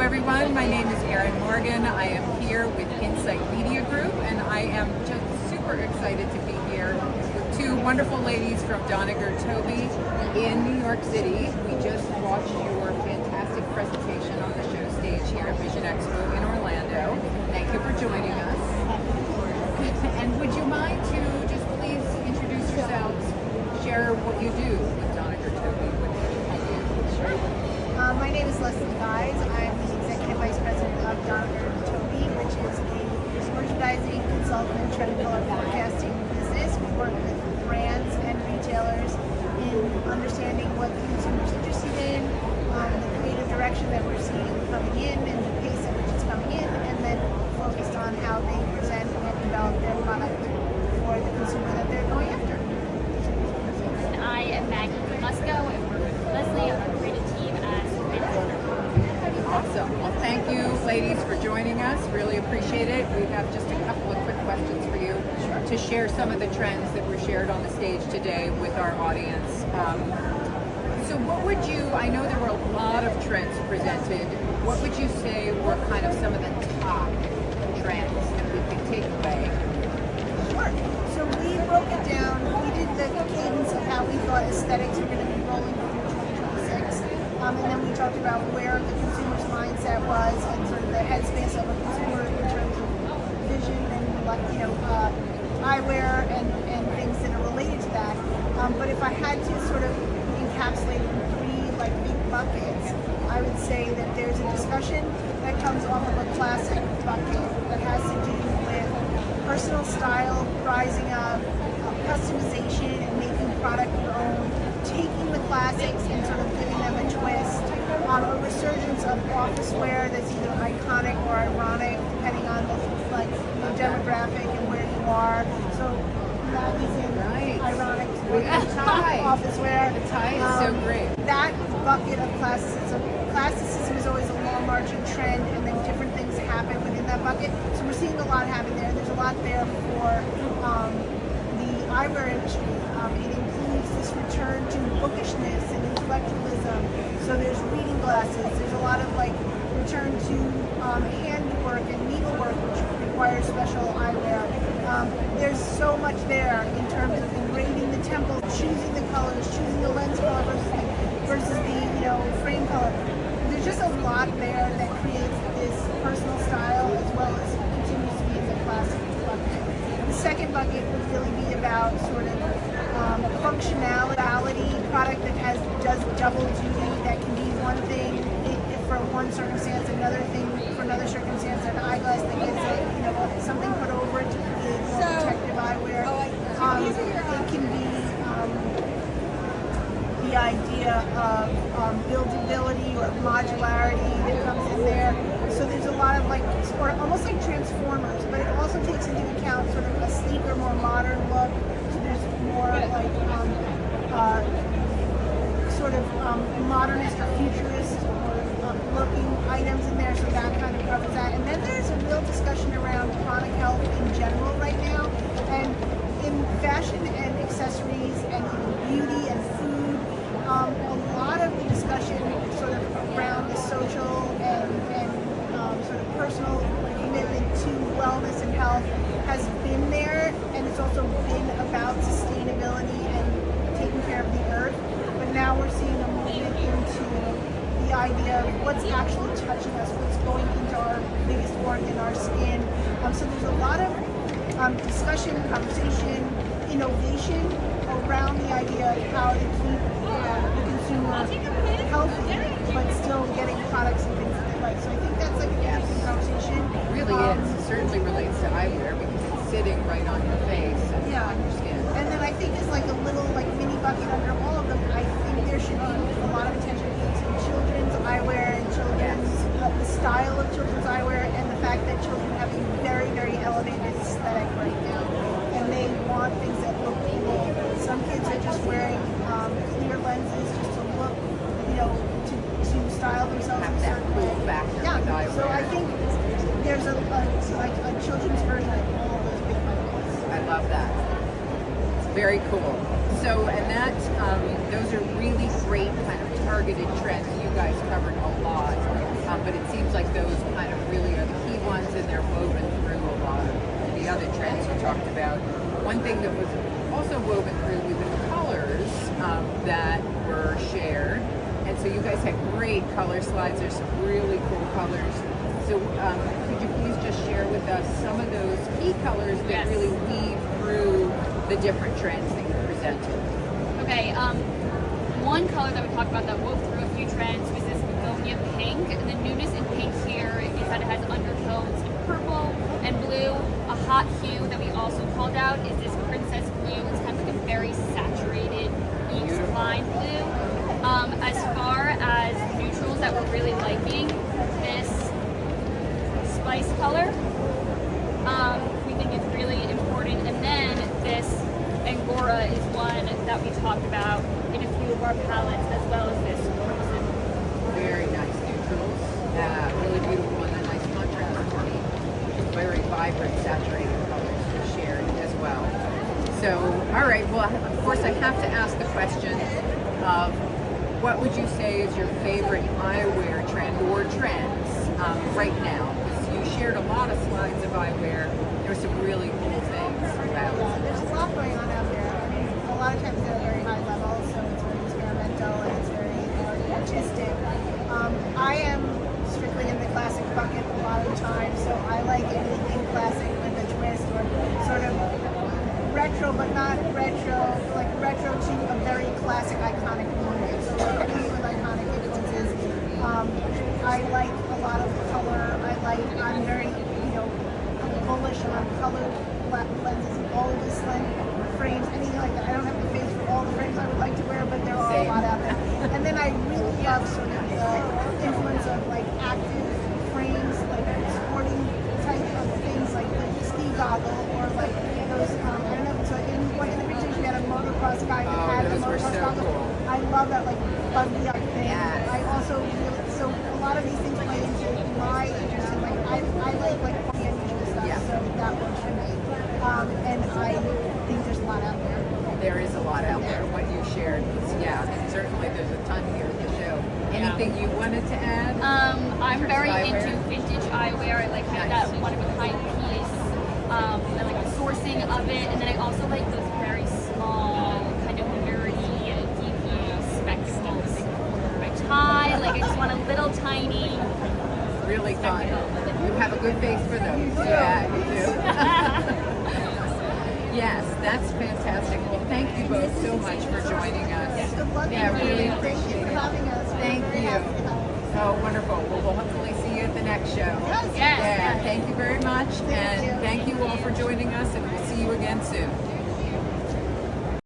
everyone. My name is Erin Morgan. I am here with Insight Media Group, and I am just super excited to be here with two wonderful ladies from Doneger TOBE in New York City. We just watched your fantastic presentation on the show stage here at Vision Expo in Orlando. Thank you for joining us. And would you mind to just please introduce yourselves, share what you do with Doneger TOBE? Sure. My name is Leslie Guys. I'm the Executive Vice President of Doneger TOBE, which is a merchandising, consultant, and trend color forecasting business. We work with brands and retailers in understanding what the consumer's interested in, the creative direction that we're seeing coming in, and the pace at which it's coming in, and then focused on how they present and develop their product for the consumer that they're going after. And I am Maggie Musco, and work with Leslie on our creative team as creative owner. Awesome. Well, thank you, ladies, for joining us. Really appreciate it. We have just a couple of quick questions for you to share some of the trends that were shared on the stage today with our audience. So what would you, I know there were a lot of trends presented, what would you say were kind of some of the top trends that we could take away? Sure. So we broke it down. We did the cadence of how we thought aesthetics were going to be rolling through 2026. And then we talked about where the consumer's mindset was and sort of the headspace of a consumer in terms of vision and eyewear and things that are related to that. But if I had to sort of encapsulate in three big buckets, I would say that there's a discussion that comes off of a classic bucket that has to do with personal style, rising up, customization, and making product your own, taking the classics and sort of giving them a twist, a resurgence of office wear that's either iconic or ironic depending on the demographic and where you are. So that is in ironic office wear. The tie is so great. That bucket of classicism. Classicism is always a long marching trend, and then different things happen within that bucket. So we're seeing a lot happen there. There's a lot there for the eyewear industry. It includes this return to bookishness and intellectualism. So there's reading glasses. There's a lot of return to handwork and needlework, which requires special eyewear. There's so much there in terms of engraving the temples, choosing the colors, choosing the lens color versus the frame color. There's just a lot there that creates this personal style as well as continues to be in the classic bucket. The second bucket would really be about sort of functionality, product that does double duty, that can be one thing for one circumstance, another thing for another circumstance, an eyeglass that gets something put over it to create more protective eyewear. It can be the idea of buildability or modularity that comes in there. So there's a lot of almost like Transformers, but it also takes into account sort of a sleeker, more modern look. So there's more modernist or futurist looking items in there, so that kind of covers that. And then there's a real discussion around chronic health in general right now, and in fashion and accessories and beauty and food, a lot of the discussion sort of around the social and sort of personal commitment to wellness and health has been there, and it's also been about sustainability and taking care of the earth. But now we're seeing a movement into the idea of what's actually touching us, what's going into our biggest organ, our skin. So there's a lot of discussion, conversation, innovation around the idea of how to keep the consumer healthy, but still getting products and things that they like. So I think that's an interesting conversation. It really is. It certainly relates to eyewear because it's sitting right on your face and on your skin. And then I think there's a little mini bucket under all of them. I think there should be a lot of attention paid to children's eyewear and the style of children's eyewear, and the fact that children have a very, very elevated aesthetic right now, and they want things that look cool. Some kids are just wearing clear lenses just to look, to style themselves in a certain way. So I think there's a children's version of all of those big buckets. I love that. It's very cool. So, and that, those are really great kind of targeted trends. You guys covered a lot, but it seems like like those kind of really are the key ones, and they're woven through a lot of the other trends you talked about. One thing that was also woven through were the colors that were shared. And so you guys had great color slides. There's some really cool colors. So could you please just share with us some of those key colors that Yes. really weave through the different trends that you presented? Okay, one color that we talked about that wove through a few trends was this begonia pink. And the newness in pink here is that it has undertones in purple and blue. A hot hue that we also called out is this princess blue. It's kind of like a very saturated beach line blue. As far as neutrals that we're really liking, this spice color, we think it's really important. And then this Angora is one that we talked about in a few of our palettes, as well as this crimson. Very nice neutrals. Really beautiful and a nice contrast for me. Very vibrant, saturated colors were shared as well. So, all right. Well, of course, I have to ask the question of what would you say is your favorite eyewear trend or trends right now? Because you shared a lot of slides of eyewear. There were some really cool things about it. There's a lot going on out there. I mean, a lot of times they're very high level, so it's very experimental and it's very artistic. I am strictly in the classic bucket a lot of the time, so I like anything classic with a twist or sort of retro, but not retro, like retro to a very classic, iconic moment. So like these with iconic influences. I like a lot of color. I'm very, I'm bullish on colored lenses, bulbous lens frames, anything like that. I don't have the face for all the frames I would like to wear, but there are a lot out there. And then I really love sort of the influence of like active frames, like sporting type of things, like the ski goggle or like those. I don't know. So in one of the pictures we had a motocross guy that had the those were motocross so goggle. cool. I love that like buggy up thing. Yes. I also really, so a lot of these things play into my interest in like I like the unusual stuff. Yeah. So that works for me. And I think there's a lot out there. There is a lot out there. What you shared, and certainly there's a ton here at the show. Anything you wanted to add? I'm very eyewear? into vintage eyewear. I like kind of that one of a kind piece. I like the sourcing of it, and then I also like those very small, kind of nerdy, geeky spectacles for my tie. Like I just want a little tiny. Really fun. You have a good face for those. Yeah, you do. Yes, that's fantastic. Well, thank you both so much for joining us. Good luck. Yeah, with it. really Thank you appreciate for it. having us. Thank We're very you. happy to help. Oh, wonderful. Well, we'll hopefully see you at the next show. Yes. Yes. Yeah, thank you very much. Thank And you. thank you all for joining us, and we'll see you again soon.